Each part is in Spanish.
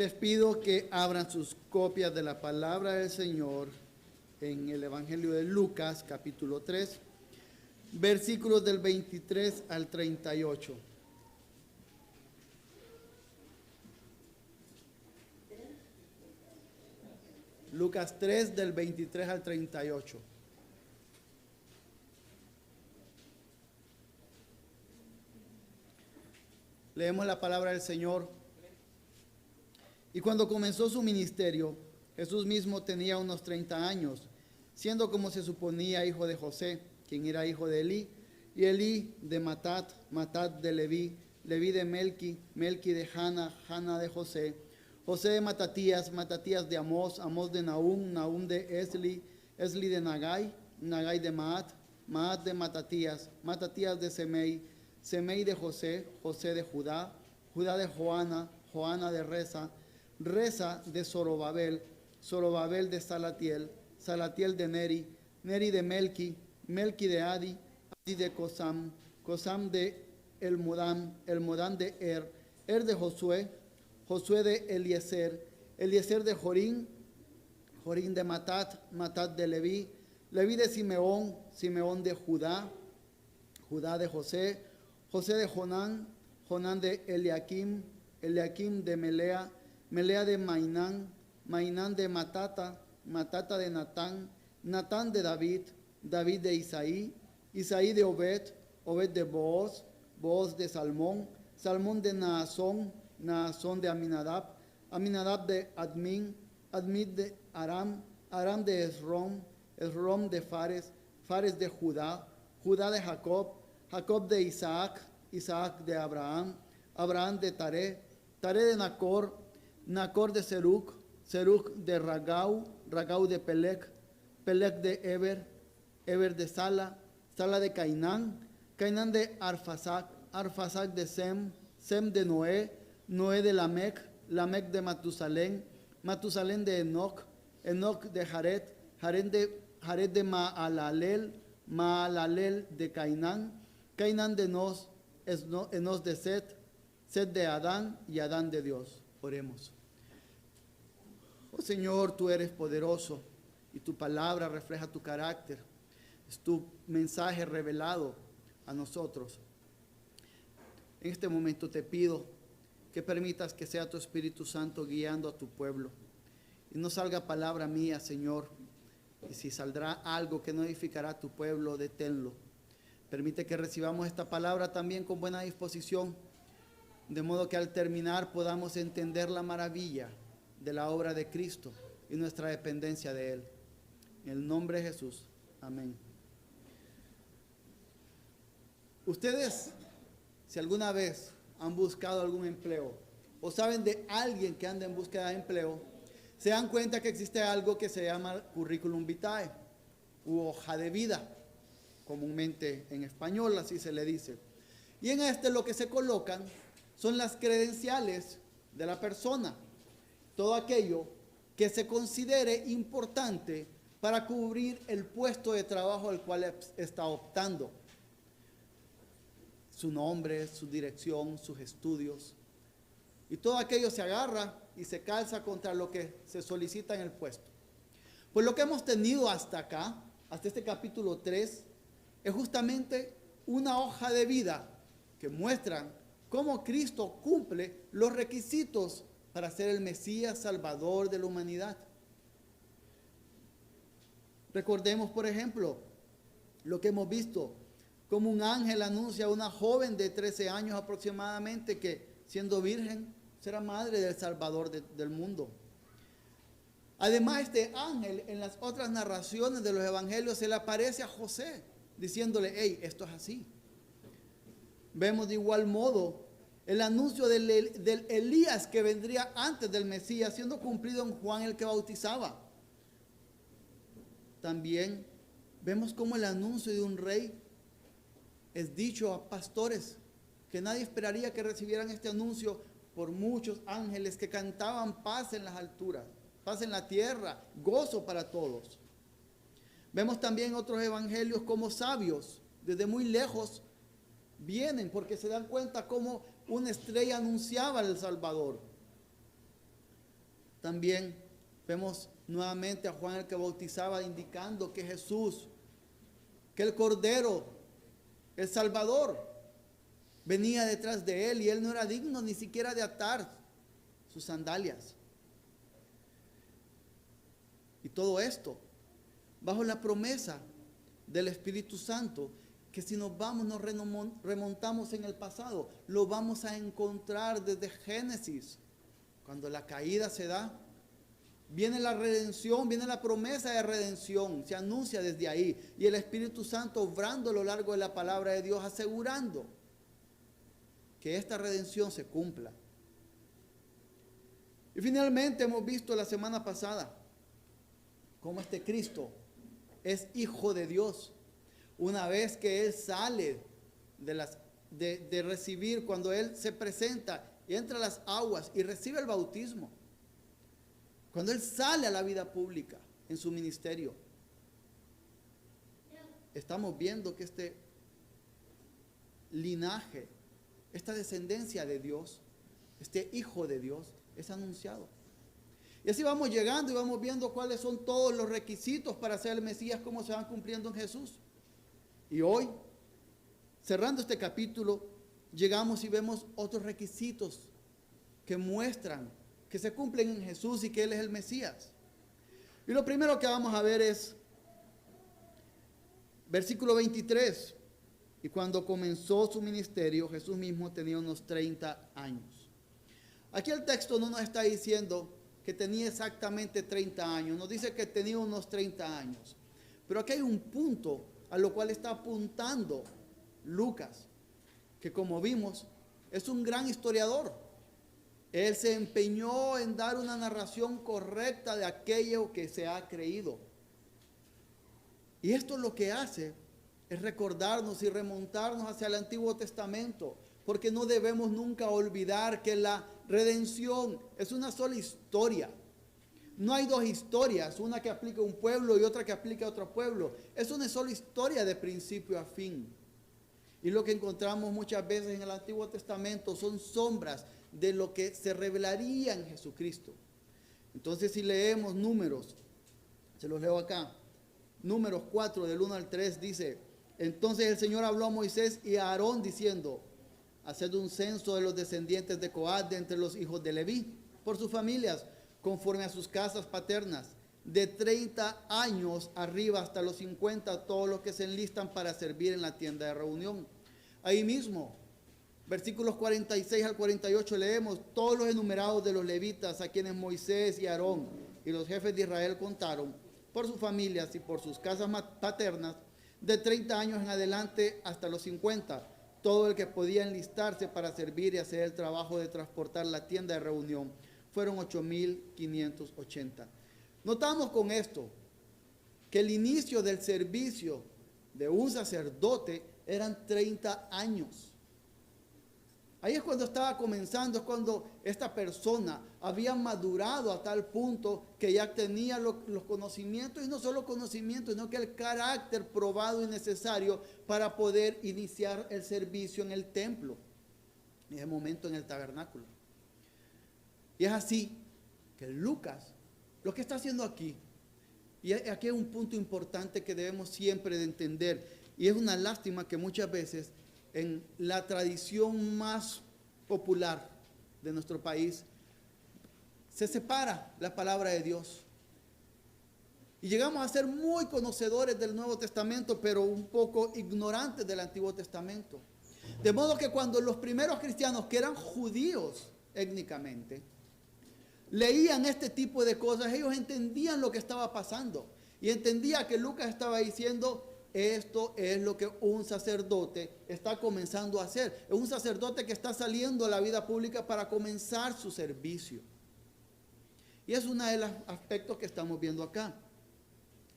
les pido que abran sus copias de la palabra del Señor en el Evangelio de Lucas, capítulo 3, versículos del 23 al 38. Lucas 3, del 23 al 38. Leemos la palabra del Señor. Y cuando comenzó su ministerio, Jesús mismo tenía unos 30 años, siendo como se suponía hijo de José, quien era hijo de Elí, y Elí de Matat, Matat de Leví, Leví de Melqui, Melqui de Jana, Jana de José, José de Matatías, Matatías de Amós, Amós de Nahum, Nahum de Esli, Esli de Nagai, Nagai de Maat, Maat de Matatías, Matatías de Semei, Semei de José, José de Judá, Judá de Joana, Joana de Resa, Resa de Zorobabel, Zorobabel de Salatiel, Salatiel de Neri, Neri de Melqui, Melqui de Adi, Adi de Cosam, Cosam de Elmodam, Elmodam de Er de Josué, Josué de Eliezer, Eliezer de Jorín, Jorín de Matat, Matat de Leví, Leví de Simeón, Simeón de Judá, Judá de José, José de Jonán, Jonán de Eliakim, Eliakim de Melea, Melea de Mainán, Mainán de Matata, Matata de Natán, Natán de David, David de Isaí, Isaí de Obed, Obed de Booz, Booz de Salmón, Salmón de Naasón, Naasón de Aminadab, Aminadab de Admin, Admin de Aram, Aram de Esrom, Esrom de Fares, Fares de Judá, Judá de Jacob, Jacob de Isaac, Isaac de Abraham, Abraham de Taré, Taré de Nacor, Nacor de Seruc, Seruc de Ragau, Ragau de Pelec, Pelec de Eber, Eber de Sala, Sala de Cainán, Cainán de Arfasac, Arfasac de Sem, Sem de Noé, Noé de Lamec, Lamec de Matusalén, Matusalén de Enoc, Enoc de Jared, Jared de Maalalel, Maalalel de Cainán, Cainán de Enos, Enos de Set, Set de Adán y Adán de Dios. Oremos. Oh Señor, tú eres poderoso y tu palabra refleja tu carácter. Es tu mensaje revelado a nosotros. En este momento te pido que permitas que sea tu Espíritu Santo guiando a tu pueblo. Y no salga palabra mía, Señor. Y si saldrá algo que no edificará a tu pueblo, deténlo. Permite que recibamos esta palabra también con buena disposición, de modo que al terminar podamos entender la maravilla de la obra de Cristo y nuestra dependencia de Él. En el nombre de Jesús. Amén. Ustedes, si alguna vez han buscado algún empleo o saben de alguien que anda en búsqueda de empleo, se dan cuenta que existe algo que se llama currículum vitae u hoja de vida, comúnmente en español así se le dice. Y en este lo que se colocan son las credenciales de la persona, todo aquello que se considere importante para cubrir el puesto de trabajo al cual está optando. Su nombre, su dirección, sus estudios. Y todo aquello se agarra y se calza contra lo que se solicita en el puesto. Pues lo que hemos tenido hasta acá, hasta este capítulo 3, es justamente una hoja de vida que muestran cómo Cristo cumple los requisitos para ser el Mesías Salvador de la humanidad. Recordemos, por ejemplo, lo que hemos visto, como un ángel anuncia a una joven de 13 años aproximadamente que, siendo virgen, será madre del Salvador del mundo. Además, este ángel en las otras narraciones de los evangelios se le aparece a José, diciéndole, hey, esto es así. Vemos de igual modo el anuncio del Elías que vendría antes del Mesías, siendo cumplido en Juan el que bautizaba. También vemos como el anuncio de un rey es dicho a pastores, que nadie esperaría que recibieran este anuncio por muchos ángeles que cantaban paz en las alturas, paz en la tierra, gozo para todos. Vemos también otros evangelios como sabios, desde muy lejos vienen porque se dan cuenta cómo una estrella anunciaba al Salvador. También vemos nuevamente a Juan el que bautizaba, indicando que Jesús, que el Cordero, el Salvador, venía detrás de él y él no era digno ni siquiera de atar sus sandalias. Y todo esto bajo la promesa del Espíritu Santo, que si nos remontamos en el pasado, lo vamos a encontrar desde Génesis. Cuando la caída se da, viene la redención, viene la promesa de redención, se anuncia desde ahí. Y el Espíritu Santo obrando a lo largo de la palabra de Dios, asegurando que esta redención se cumpla. Y finalmente hemos visto la semana pasada cómo este Cristo es hijo de Dios. Una vez que Él sale de recibir, cuando Él se presenta y entra a las aguas y recibe el bautismo, cuando Él sale a la vida pública en su ministerio, estamos viendo que este linaje, esta descendencia de Dios, este hijo de Dios, es anunciado. Y así vamos llegando y vamos viendo cuáles son todos los requisitos para ser el Mesías, cómo se van cumpliendo en Jesús. Y hoy, cerrando este capítulo, llegamos y vemos otros requisitos que muestran que se cumplen en Jesús y que Él es el Mesías. Y lo primero que vamos a ver es versículo 23. Y cuando comenzó su ministerio, Jesús mismo tenía unos 30 años. Aquí el texto no nos está diciendo que tenía exactamente 30 años, nos dice que tenía unos 30 años. Pero aquí hay un punto a lo cual está apuntando Lucas, que como vimos, es un gran historiador. Él se empeñó en dar una narración correcta de aquello que se ha creído. Y esto lo que hace es recordarnos y remontarnos hacia el Antiguo Testamento, porque no debemos nunca olvidar que la redención es una sola historia. No hay dos historias, una que aplica a un pueblo y otra que aplica a otro pueblo. Es una sola historia de principio a fin. Y lo que encontramos muchas veces en el Antiguo Testamento son sombras de lo que se revelaría en Jesucristo. Entonces, si leemos Números, se los leo acá. Números 4, del 1 al 3, dice: entonces el Señor habló a Moisés y a Aarón diciendo: haced un censo de los descendientes de Coat de entre los hijos de Leví, por sus familias, conforme a sus casas paternas, de 30 años arriba hasta los 50, todos los que se enlistan para servir en la tienda de reunión. Ahí mismo, versículos 46 al 48 leemos: todos los enumerados de los levitas, a quienes Moisés y Aarón y los jefes de Israel contaron, por sus familias y por sus casas paternas, de 30 años en adelante hasta los 50, todo el que podía enlistarse para servir y hacer el trabajo de transportar la tienda de reunión, fueron 8,580. Notamos con esto que el inicio del servicio de un sacerdote eran 30 años. Ahí es cuando estaba comenzando, es cuando esta persona había madurado a tal punto que ya tenía los conocimientos, y no solo conocimientos, sino que el carácter probado y necesario para poder iniciar el servicio en el templo, en ese momento en el tabernáculo. Y es así que Lucas, lo que está haciendo aquí, y aquí hay un punto importante que debemos siempre de entender, y es una lástima que muchas veces en la tradición más popular de nuestro país se separa la palabra de Dios. Y llegamos a ser muy conocedores del Nuevo Testamento, pero un poco ignorantes del Antiguo Testamento. De modo que cuando los primeros cristianos, que eran judíos étnicamente, leían este tipo de cosas, ellos entendían lo que estaba pasando. Y entendía que Lucas estaba diciendo: esto es lo que un sacerdote está comenzando a hacer. Es un sacerdote que está saliendo a la vida pública para comenzar su servicio. Y es uno de los aspectos que estamos viendo acá.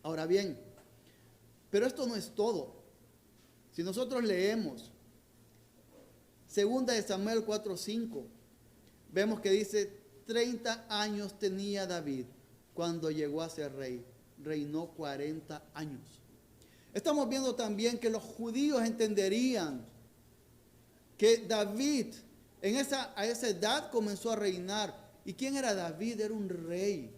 Ahora bien, pero esto no es todo. Si nosotros leemos 2 de Samuel 4:5, vemos que dice: 30 años tenía David cuando llegó a ser rey. Reinó 40 años. Estamos viendo también que los judíos entenderían que David a esa edad comenzó a reinar, ¿Y quién era David? Era un rey.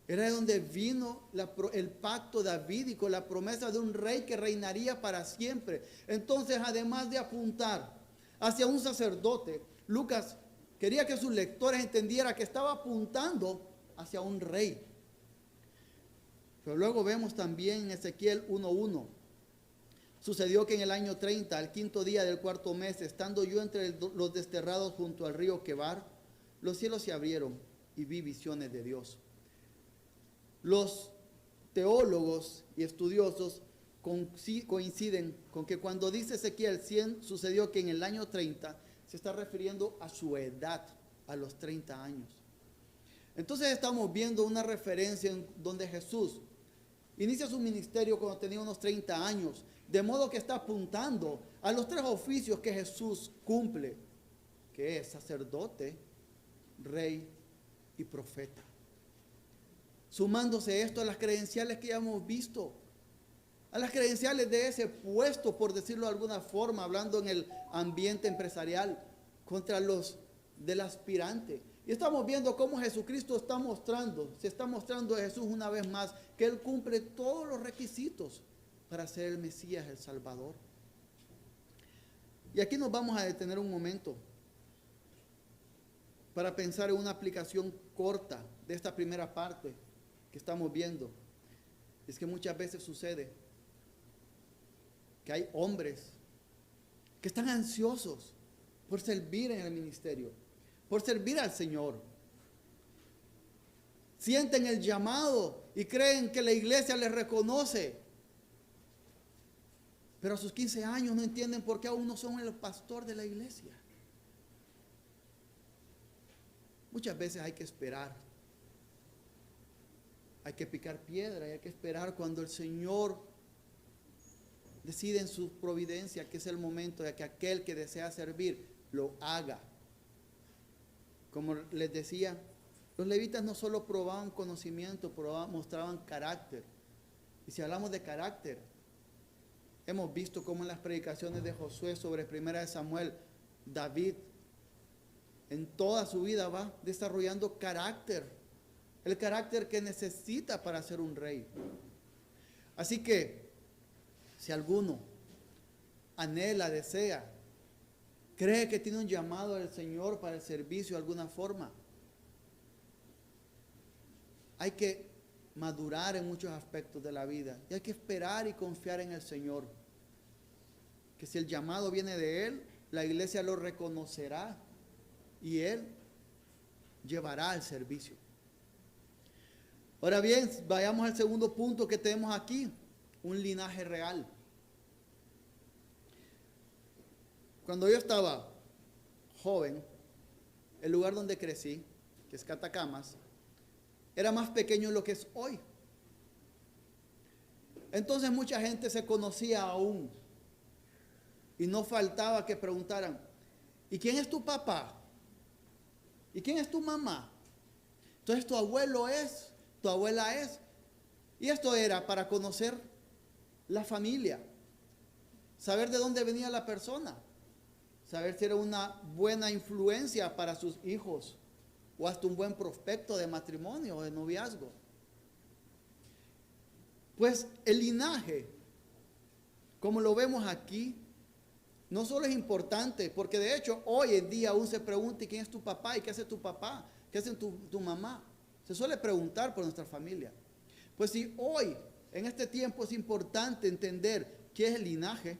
Era de donde vino el pacto davídico, la promesa de un rey que reinaría para siempre. Entonces, además de apuntar hacia un sacerdote, Lucas quería que sus lectores entendieran que estaba apuntando hacia un rey. Pero luego vemos también en Ezequiel 1:1. Sucedió que en el año 30, al quinto día del cuarto mes, estando yo entre los desterrados junto al río Quebar, los cielos se abrieron y vi visiones de Dios. Los teólogos y estudiosos coinciden con que cuando dice Ezequiel 100, sucedió que en el año 30 se está refiriendo a su edad, a los 30 años. Entonces estamos viendo una referencia en donde Jesús inicia su ministerio cuando tenía unos 30 años, de modo que está apuntando a los tres oficios que Jesús cumple, que es sacerdote, rey y profeta. Sumándose esto a las credenciales que ya hemos visto, a las credenciales de ese puesto, por decirlo de alguna forma, hablando en el ambiente empresarial, contra los del aspirante. Y estamos viendo cómo Jesucristo se está mostrando a Jesús una vez más, que Él cumple todos los requisitos para ser el Mesías, el Salvador. Y aquí nos vamos a detener un momento para pensar en una aplicación corta de esta primera parte que estamos viendo. Es que muchas veces sucede que hay hombres que están ansiosos por servir en el ministerio, por servir al Señor. Sienten el llamado y creen que la iglesia les reconoce. Pero a sus 15 años no entienden por qué aún no son el pastor de la iglesia. Muchas veces hay que esperar. Hay que picar piedra y hay que esperar cuando el Señor decide en su providencia que es el momento de que aquel que desea servir lo haga. Como les decía, los levitas no solo probaban conocimiento, mostraban carácter. Y si hablamos de carácter, hemos visto cómo en las predicaciones de Josué sobre 1 Samuel, David en toda su vida va desarrollando carácter, el carácter que necesita para ser un rey. Así que, si alguno anhela, desea, cree que tiene un llamado del Señor para el servicio de alguna forma, hay que madurar en muchos aspectos de la vida y hay que esperar y confiar en el Señor, que si el llamado viene de Él, la iglesia lo reconocerá y Él llevará al servicio. Ahora bien, vayamos al segundo punto que tenemos aquí, un linaje real. Cuando yo estaba joven, el lugar donde crecí, que es Catacamas, era más pequeño de lo que es hoy. Entonces mucha gente se conocía aún y no faltaba que preguntaran: ¿y quién es tu papá? ¿Y quién es tu mamá? Entonces tu abuelo es, tu abuela es. Y esto era para conocer la familia, saber de dónde venía la persona, saber si era una buena influencia para sus hijos o hasta un buen prospecto de matrimonio o de noviazgo. Pues el linaje, como lo vemos aquí, no solo es importante, porque de hecho hoy en día aún se pregunta: ¿y quién es tu papá? ¿Y qué hace tu papá? ¿Qué hace tu mamá? Se suele preguntar por nuestra familia. Pues si hoy, en este tiempo, es importante entender qué es el linaje,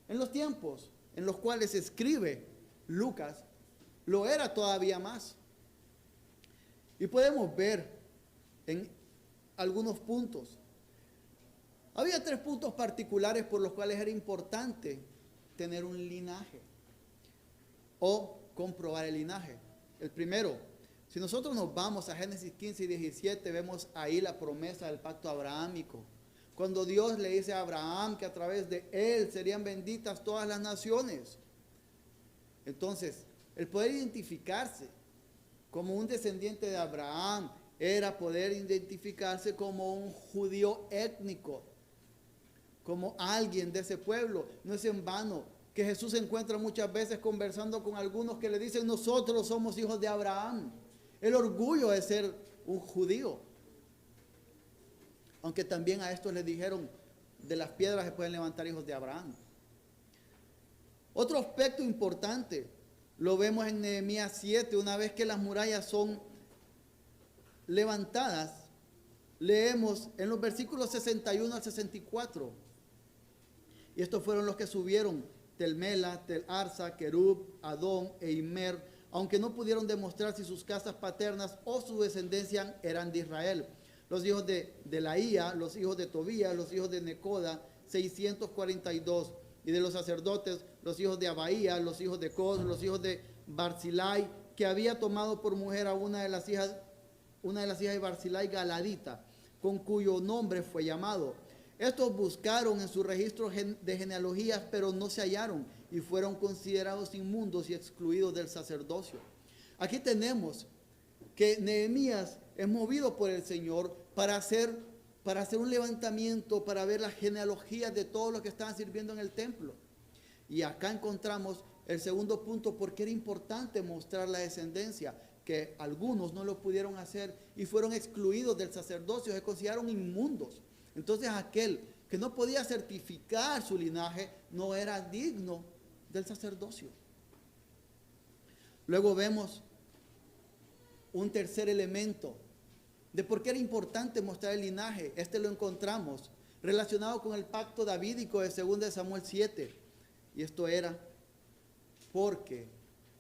en los tiempos en los cuales escribe Lucas, lo era todavía más. Y podemos ver en algunos puntos. Había 3 puntos particulares por los cuales era importante tener un linaje o comprobar el linaje. El primero, si nosotros nos vamos a Génesis 15 y 17, vemos ahí la promesa del pacto abrahámico. Cuando Dios le dice a Abraham que a través de él serían benditas todas las naciones. Entonces, el poder identificarse como un descendiente de Abraham era poder identificarse como un judío étnico, como alguien de ese pueblo. No es en vano que Jesús se encuentra muchas veces conversando con algunos que le dicen: nosotros somos hijos de Abraham. El orgullo de ser un judío. Aunque también a estos les dijeron: de las piedras se pueden levantar hijos de Abraham. Otro aspecto importante lo vemos en Nehemías 7. Una vez que las murallas son levantadas, leemos en los versículos 61 al 64. Y estos fueron los que subieron: Tel Mela, Tel Arsa, Kerub, Adón e Immer, aunque no pudieron demostrar si sus casas paternas o su descendencia eran de Israel. Los hijos de Delaía, los hijos de Tobías, los hijos de Necoda, 642. Y de los sacerdotes, los hijos de Abaía, los hijos de Cos, los hijos de Barzilai, que había tomado por mujer a una de las hijas de Barzilai, Galadita, con cuyo nombre fue llamado. Estos buscaron en su registro de genealogías, pero no se hallaron y fueron considerados inmundos y excluidos del sacerdocio. Aquí tenemos que Nehemías es movido por el Señor para hacer un levantamiento, para ver las genealogías de todos los que estaban sirviendo en el templo. Y acá encontramos el segundo punto: porque era importante mostrar la descendencia, que algunos no lo pudieron hacer y fueron excluidos del sacerdocio, se consideraron inmundos. Entonces aquel que no podía certificar su linaje no era digno del sacerdocio. Luego vemos un tercer elemento de por qué era importante mostrar el linaje. Este lo encontramos relacionado con el pacto davídico de 2 Samuel 7. Y esto era porque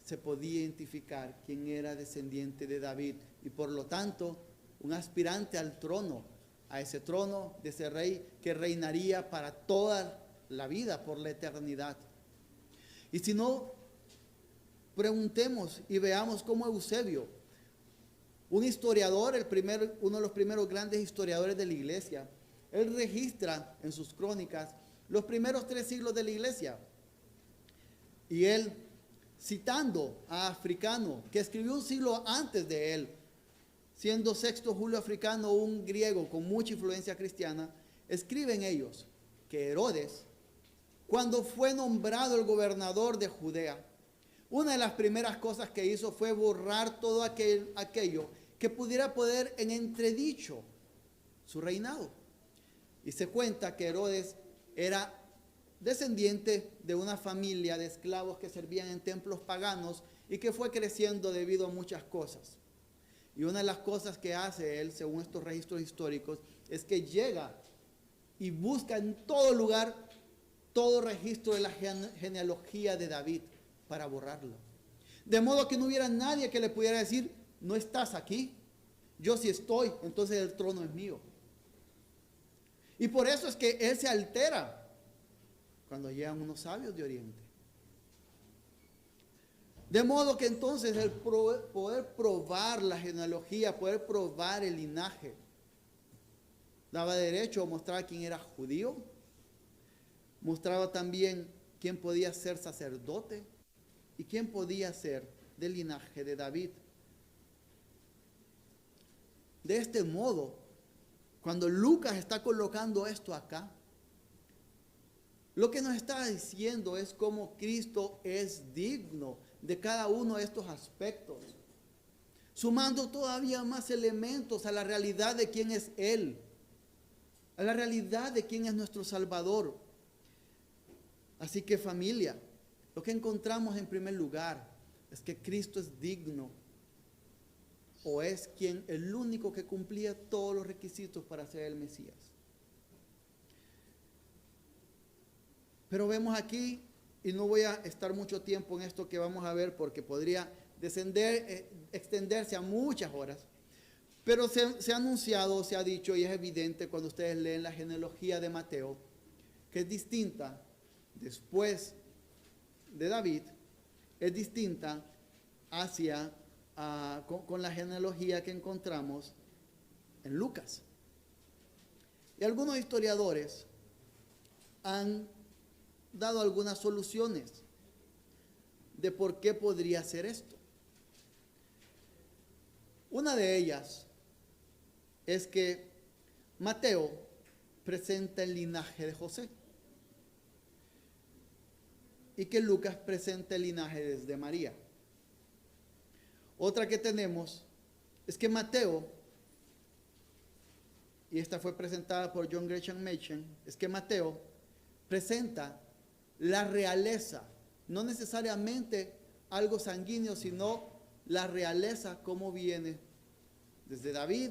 se podía identificar quién era descendiente de David y por lo tanto un aspirante al trono, a ese trono de ese rey que reinaría para toda la vida, por la eternidad. Y si no, preguntemos y veamos cómo Eusebio, un historiador, uno de los primeros grandes historiadores de la iglesia, él registra en sus crónicas los primeros 3 siglos de la iglesia. Y él, citando a Africano, que escribió un siglo antes de él, siendo Sexto Julio Africano un griego con mucha influencia cristiana, escriben ellos que Herodes, cuando fue nombrado el gobernador de Judea, una de las primeras cosas que hizo fue borrar todo aquello que pudiera poner en entredicho su reinado. Y se cuenta que Herodes era descendiente de una familia de esclavos que servían en templos paganos y que fue creciendo debido a muchas cosas. Y una de las cosas que hace él, según estos registros históricos, es que llega y busca en todo lugar todo registro de la genealogía de David para borrarlo. De modo que no hubiera nadie que le pudiera decir: no estás aquí, yo sí estoy, entonces el trono es mío. Y por eso es que él se altera cuando llegan unos sabios de Oriente. De modo que entonces el poder probar la genealogía, poder probar el linaje, daba derecho a mostrar quién era judío, mostraba también quién podía ser sacerdote y quién podía ser del linaje de David. De este modo, cuando Lucas está colocando esto acá, lo que nos está diciendo es cómo Cristo es digno de cada uno de estos aspectos, sumando todavía más elementos a la realidad de quién es Él, a la realidad de quién es nuestro Salvador. Así que, familia, lo que encontramos en primer lugar es que Cristo es digno, o es el único que cumplía todos los requisitos para ser el Mesías. Pero vemos aquí, y no voy a estar mucho tiempo en esto que vamos a ver porque podría extenderse a muchas horas, pero se ha anunciado, se ha dicho y es evidente cuando ustedes leen la genealogía de Mateo, que es distinta después de David, es distinta con la genealogía que encontramos en Lucas. Y algunos historiadores han dado algunas soluciones de por qué podría ser esto. Una de ellas es que Mateo presenta el linaje de José. y que Lucas presenta el linaje desde María. Otra que tenemos es que Mateo, y esta fue presentada por John Gresham Machen, es que Mateo presenta la realeza, no necesariamente algo sanguíneo, sino la realeza como viene desde David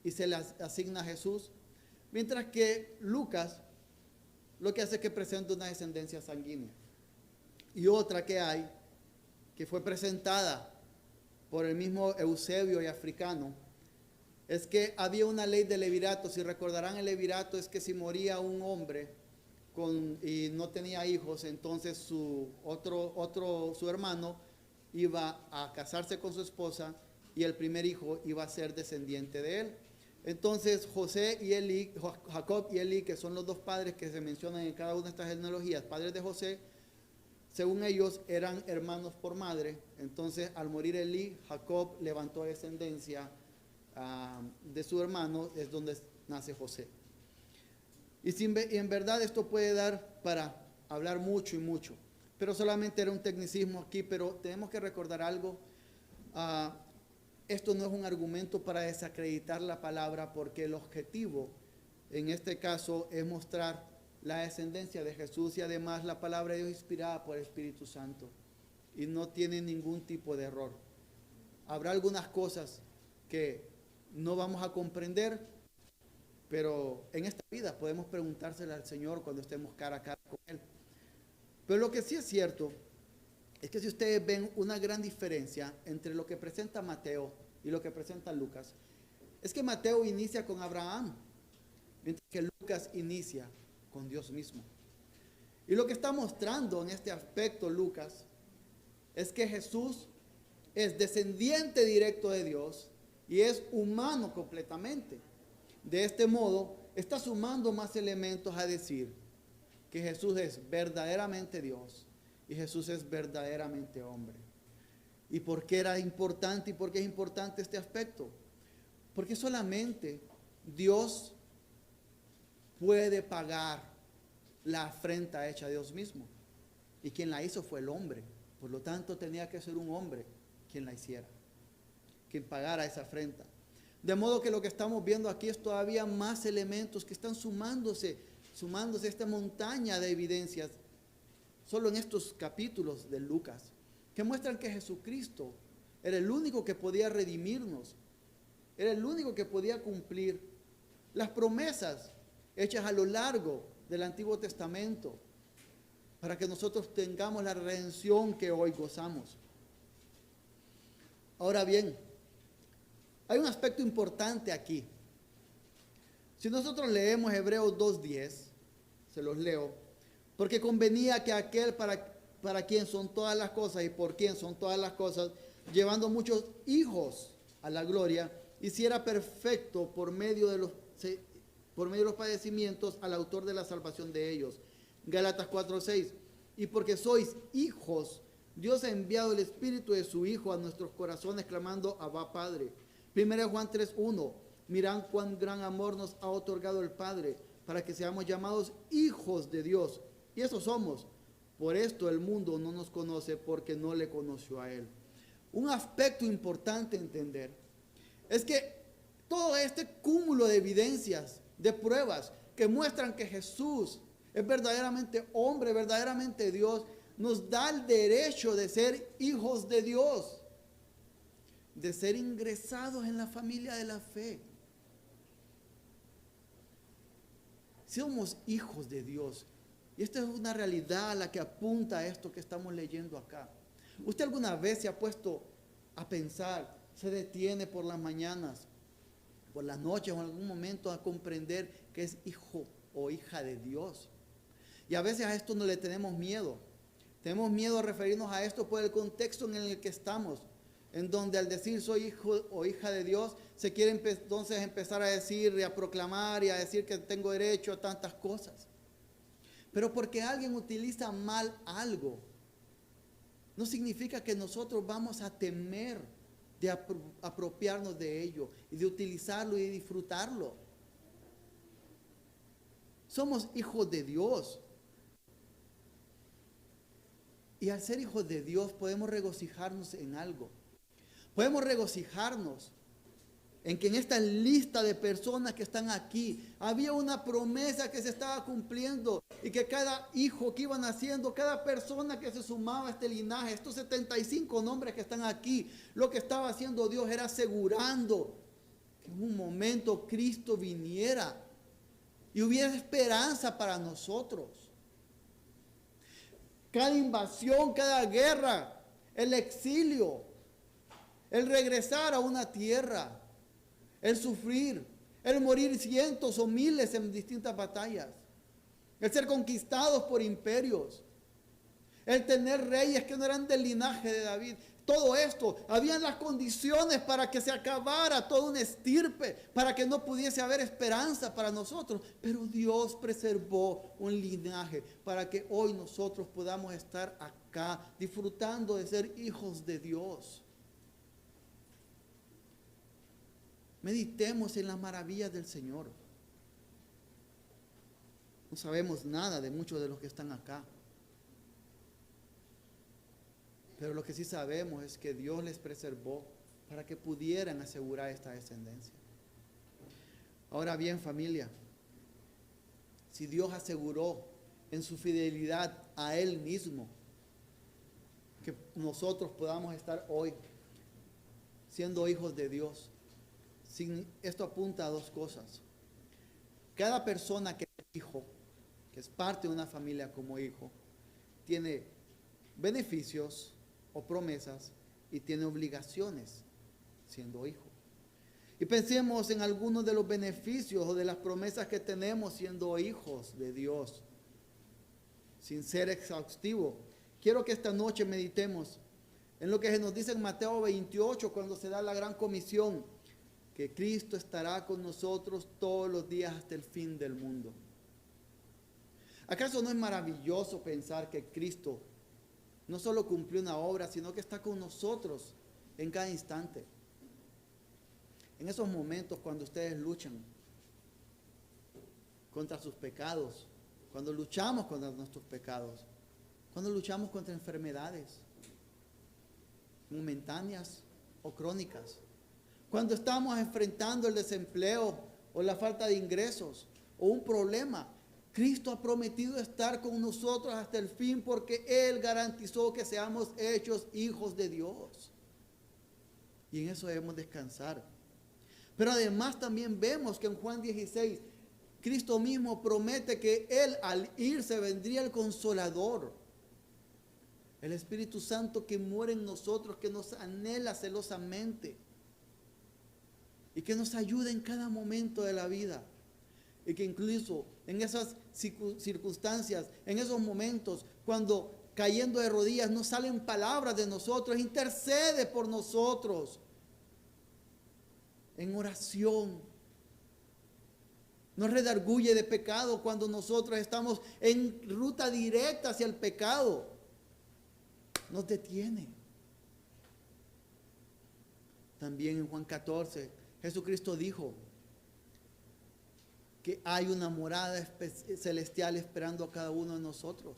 y se le asigna a Jesús, mientras que Lucas lo que hace es que presenta una descendencia sanguínea. Y otra que hay, que fue presentada por el mismo Eusebio y Africano, es que había una ley de levirato. Si recordarán, el levirato es que si moría un hombre y no tenía hijos, entonces su hermano iba a casarse con su esposa y el primer hijo iba a ser descendiente de él. Entonces Jacob y Elí, que son los dos padres que se mencionan en cada una de estas genealogías, padres de José, según ellos eran hermanos por madre. Entonces al morir Elí, Jacob levantó descendencia de su hermano, es donde nace José. Y en verdad esto puede dar para hablar mucho y mucho, pero solamente era un tecnicismo aquí. Pero tenemos que recordar algo. Esto no es un argumento para desacreditar la palabra, porque el objetivo en este caso es mostrar la descendencia de Jesús, y además la palabra de Dios es inspirada por el Espíritu Santo y no tiene ningún tipo de error. Habrá algunas cosas que no vamos a comprender, pero en esta vida podemos preguntársela al Señor cuando estemos cara a cara con Él. Pero lo que sí es cierto es que si ustedes ven una gran diferencia entre lo que presenta Mateo y lo que presenta Lucas, es que Mateo inicia con Abraham, mientras que Lucas inicia con Dios mismo. Y lo que está mostrando en este aspecto Lucas es que Jesús es descendiente directo de Dios y es humano completamente. De este modo, está sumando más elementos a decir que Jesús es verdaderamente Dios y Jesús es verdaderamente hombre. ¿Y por qué era importante y por qué es importante este aspecto? Porque solamente Dios puede pagar la afrenta hecha a Dios mismo. Y quien la hizo fue el hombre. Por lo tanto, tenía que ser un hombre quien la hiciera, quien pagara esa afrenta. De modo que lo que estamos viendo aquí es todavía más elementos que están sumándose a esta montaña de evidencias, solo en estos capítulos de Lucas, que muestran que Jesucristo era el único que podía redimirnos, era el único que podía cumplir las promesas hechas a lo largo del Antiguo Testamento, para que nosotros tengamos la redención que hoy gozamos. Ahora bien, hay un aspecto importante aquí. Si nosotros leemos Hebreos 2:10, se los leo, porque convenía que aquel para quien son todas las cosas y por quien son todas las cosas, llevando muchos hijos a la gloria, hiciera perfecto por medio de los padecimientos al autor de la salvación de ellos. Gálatas 4:6, y porque sois hijos, Dios ha enviado el Espíritu de su Hijo a nuestros corazones, clamando: Abba, Padre. 1 Juan 3:1, mirad cuán gran amor nos ha otorgado el Padre, para que seamos llamados hijos de Dios. Y eso somos. Por esto el mundo no nos conoce, porque no le conoció a Él. Un aspecto importante a entender es que todo este cúmulo de evidencias, de pruebas que muestran que Jesús es verdaderamente hombre, verdaderamente Dios, nos da el derecho de ser hijos de Dios, de ser ingresados en la familia de la fe. Somos hijos de Dios. Y esta es una realidad a la que apunta a esto que estamos leyendo acá. ¿Usted alguna vez se ha puesto a pensar, se detiene por las mañanas, por las noches o en algún momento a comprender que es hijo o hija de Dios? Y a veces a esto no le tenemos miedo. Tenemos miedo a referirnos a esto por el contexto en el que estamos, en donde al decir soy hijo o hija de Dios, se quiere entonces empezar a decir y a proclamar y a decir que tengo derecho a tantas cosas. Pero porque alguien utiliza mal algo, no significa que nosotros vamos a temer de apropiarnos de ello y de utilizarlo y de disfrutarlo. Somos hijos de Dios. Y al ser hijos de Dios podemos regocijarnos en algo. Podemos regocijarnos en que en esta lista de personas que están aquí había una promesa que se estaba cumpliendo y que cada hijo que iba naciendo, cada persona que se sumaba a este linaje, estos 75 nombres que están aquí, lo que estaba haciendo Dios era asegurando que en un momento Cristo viniera y hubiera esperanza para nosotros. Cada invasión, cada guerra, el exilio, el regresar a una tierra, el sufrir, el morir cientos o miles en distintas batallas, el ser conquistados por imperios, el tener reyes que no eran del linaje de David. Todo esto, habían las condiciones para que se acabara toda una estirpe, para que no pudiese haber esperanza para nosotros. Pero Dios preservó un linaje para que hoy nosotros podamos estar acá disfrutando de ser hijos de Dios. Meditemos en las maravillas del Señor. No sabemos nada de muchos de los que están acá. Pero lo que sí sabemos es que Dios les preservó para que pudieran asegurar esta descendencia. Ahora bien, familia, si Dios aseguró en su fidelidad a Él mismo que nosotros podamos estar hoy siendo hijos de Dios, esto apunta a dos cosas. Cada persona que es hijo, que es parte de una familia como hijo, tiene beneficios o promesas y tiene obligaciones siendo hijo. Y pensemos en algunos de los beneficios o de las promesas que tenemos siendo hijos de Dios. Sin ser exhaustivo, quiero que esta noche meditemos en lo que se nos dice en Mateo 28 cuando se da la gran comisión, que Cristo estará con nosotros todos los días hasta el fin del mundo. ¿Acaso no es maravilloso pensar que Cristo no solo cumplió una obra, sino que está con nosotros en cada instante? En esos momentos cuando ustedes luchan contra sus pecados, cuando luchamos contra nuestros pecados, cuando luchamos contra enfermedades momentáneas o crónicas, cuando estamos enfrentando el desempleo o la falta de ingresos o un problema, Cristo ha prometido estar con nosotros hasta el fin porque Él garantizó que seamos hechos hijos de Dios. Y en eso debemos descansar. Pero además también vemos que en Juan 16, Cristo mismo promete que Él al irse vendría el Consolador, el Espíritu Santo que muere en nosotros, que nos anhela celosamente y que nos ayuda en cada momento de la vida. Y que incluso en esas circunstancias, en esos momentos, cuando cayendo de rodillas no salen palabras de nosotros, intercede por nosotros en oración. Nos redarguye de pecado cuando nosotros estamos en ruta directa hacia el pecado. Nos detiene. También en Juan 14, Jesucristo dijo que hay una morada celestial esperando a cada uno de nosotros,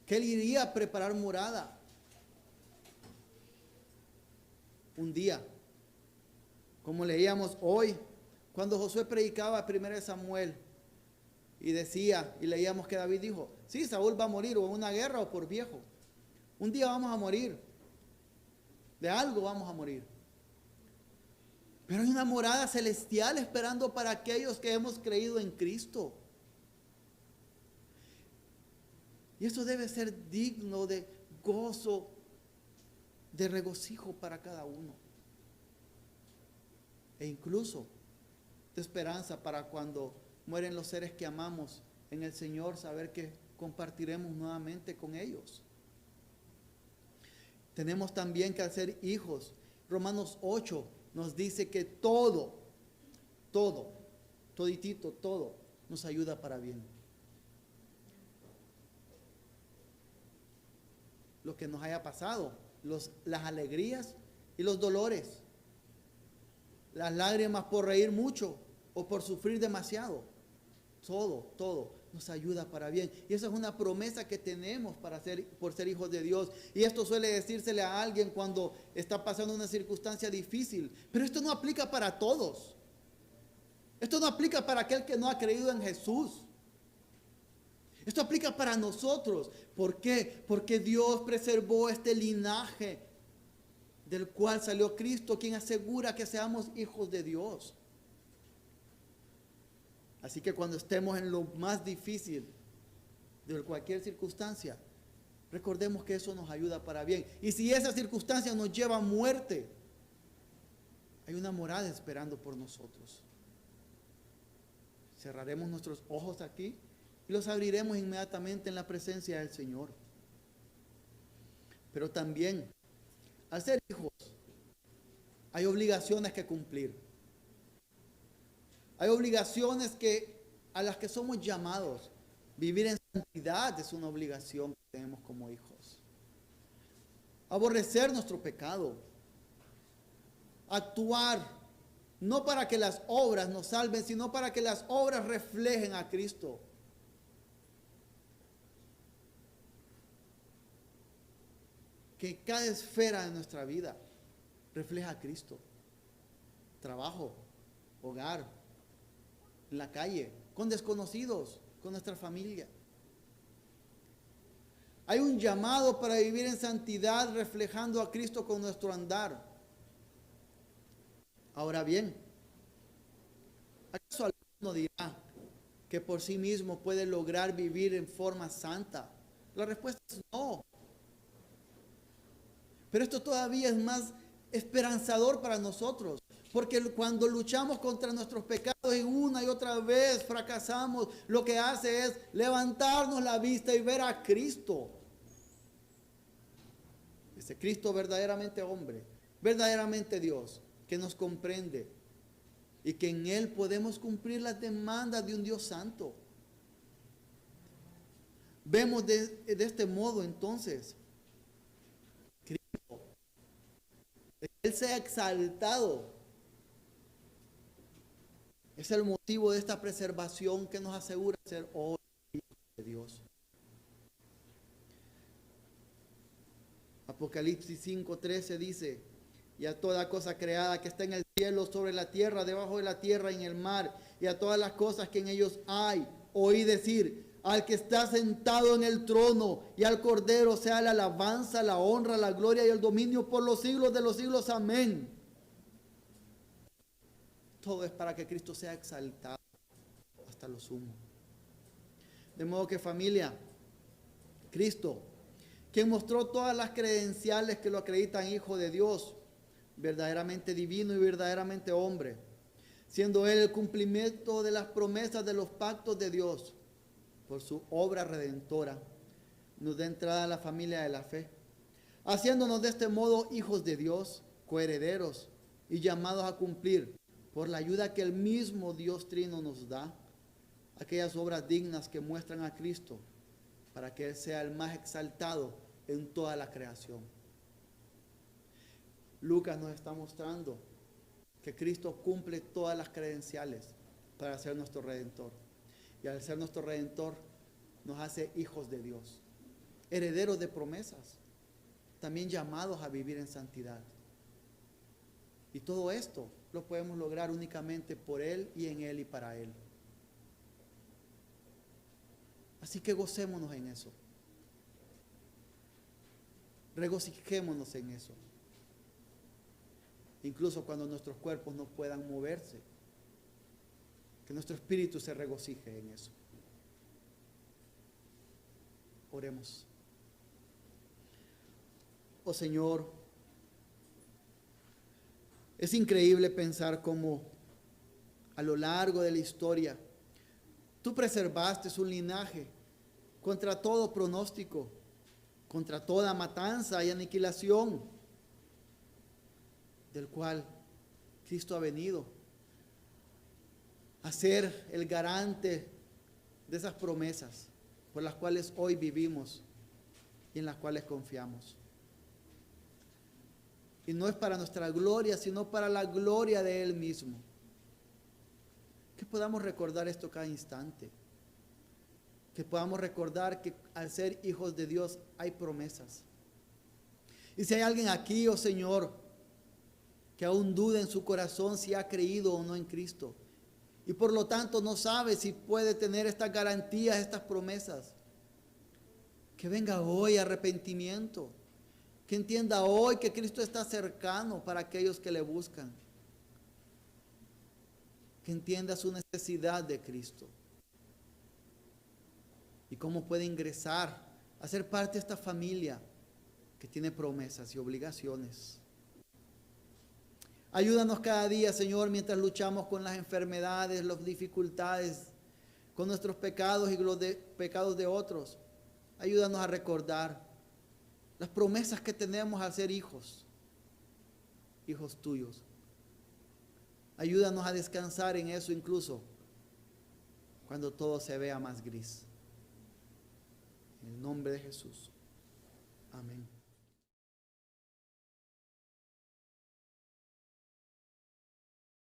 que Él iría a preparar morada un día, como leíamos hoy, cuando Josué predicaba 1 Samuel y decía, y leíamos que David dijo, sí, Saúl va a morir o en una guerra o por viejo, un día vamos a morir, de algo vamos a morir. Pero hay una morada celestial esperando para aquellos que hemos creído en Cristo. Y eso debe ser digno de gozo, de regocijo para cada uno. E incluso de esperanza para cuando mueren los seres que amamos en el Señor, saber que compartiremos nuevamente con ellos. Tenemos también que ser hijos. Romanos 8 nos dice que todo nos ayuda para bien. Lo que nos haya pasado, las alegrías y los dolores, las lágrimas por reír mucho o por sufrir demasiado, todo nos ayuda para bien. Y esa es una promesa que tenemos por ser hijos de Dios. Y esto suele decírsele a alguien cuando está pasando una circunstancia difícil. Pero esto no aplica para todos. Esto no aplica para aquel que no ha creído en Jesús. Esto aplica para nosotros. ¿Por qué? Porque Dios preservó este linaje del cual salió Cristo, quien asegura que seamos hijos de Dios. Así que cuando estemos en lo más difícil de cualquier circunstancia, recordemos que eso nos ayuda para bien. Y si esa circunstancia nos lleva a muerte, hay una morada esperando por nosotros. Cerraremos nuestros ojos aquí y los abriremos inmediatamente en la presencia del Señor. Pero también, al ser hijos, hay obligaciones que cumplir. Hay obligaciones a las que somos llamados. Vivir en santidad es una obligación que tenemos como hijos. Aborrecer nuestro pecado. Actuar no para que las obras nos salven, sino para que las obras reflejen a Cristo. Que cada esfera de nuestra vida refleja a Cristo. Trabajo, hogar, en la calle, con desconocidos, con nuestra familia. Hay un llamado para vivir en santidad reflejando a Cristo con nuestro andar. Ahora bien, ¿acaso alguno dirá que por sí mismo puede lograr vivir en forma santa? La respuesta es no. Pero esto todavía es más esperanzador para nosotros, porque cuando luchamos contra nuestros pecados y una y otra vez fracasamos, lo que hace es levantarnos la vista y ver a Cristo. Ese Cristo verdaderamente hombre, verdaderamente Dios, que nos comprende y que en Él podemos cumplir las demandas de un Dios santo. Vemos de este modo entonces, Cristo, Él sea exaltado. Es el motivo de esta preservación que nos asegura ser hoy hijos de Dios. Apocalipsis 5:13 dice: y a toda cosa creada que está en el cielo, sobre la tierra, debajo de la tierra, en el mar, y a todas las cosas que en ellos hay, oí decir: al que está sentado en el trono y al Cordero sea la alabanza, la honra, la gloria y el dominio por los siglos de los siglos. Amén. Todo es para que Cristo sea exaltado hasta lo sumo. De modo que, familia, Cristo, quien mostró todas las credenciales que lo acreditan hijo de Dios, verdaderamente divino y verdaderamente hombre, siendo Él el cumplimiento de las promesas de los pactos de Dios, por su obra redentora, nos da entrada a la familia de la fe, haciéndonos de este modo hijos de Dios, coherederos y llamados a cumplir, por la ayuda que el mismo Dios Trino nos da, aquellas obras dignas que muestran a Cristo, para que Él sea el más exaltado en toda la creación. Lucas nos está mostrando que Cristo cumple todas las credenciales para ser nuestro Redentor. Y al ser nuestro Redentor, nos hace hijos de Dios, herederos de promesas, también llamados a vivir en santidad. Y todo esto lo podemos lograr únicamente por Él y en Él y para Él. Así que gocémonos en eso. Regocijémonos en eso. Incluso cuando nuestros cuerpos no puedan moverse, que nuestro espíritu se regocije en eso. Oremos. Oh Señor, es increíble pensar cómo a lo largo de la historia tú preservaste un linaje contra todo pronóstico, contra toda matanza y aniquilación, del cual Cristo ha venido a ser el garante de esas promesas por las cuales hoy vivimos y en las cuales confiamos. Y no es para nuestra gloria, sino para la gloria de Él mismo. Que podamos recordar esto cada instante. que podamos recordar que al ser hijos de Dios hay promesas. Y si hay alguien aquí, oh Señor, que aún duda en su corazón si ha creído o no en Cristo, y por lo tanto no sabe si puede tener estas garantías, estas promesas, que venga hoy arrepentimiento, que entienda hoy que Cristo está cercano para aquellos que le buscan, que entienda su necesidad de Cristo y cómo puede ingresar a ser parte de esta familia que tiene promesas y obligaciones. Ayúdanos cada día, Señor, mientras luchamos con las enfermedades, las dificultades, con nuestros pecados y los pecados de otros. Ayúdanos a recordar las promesas que tenemos al ser hijos tuyos. Ayúdanos a descansar en eso incluso cuando todo se vea más gris. En el nombre de Jesús. Amén.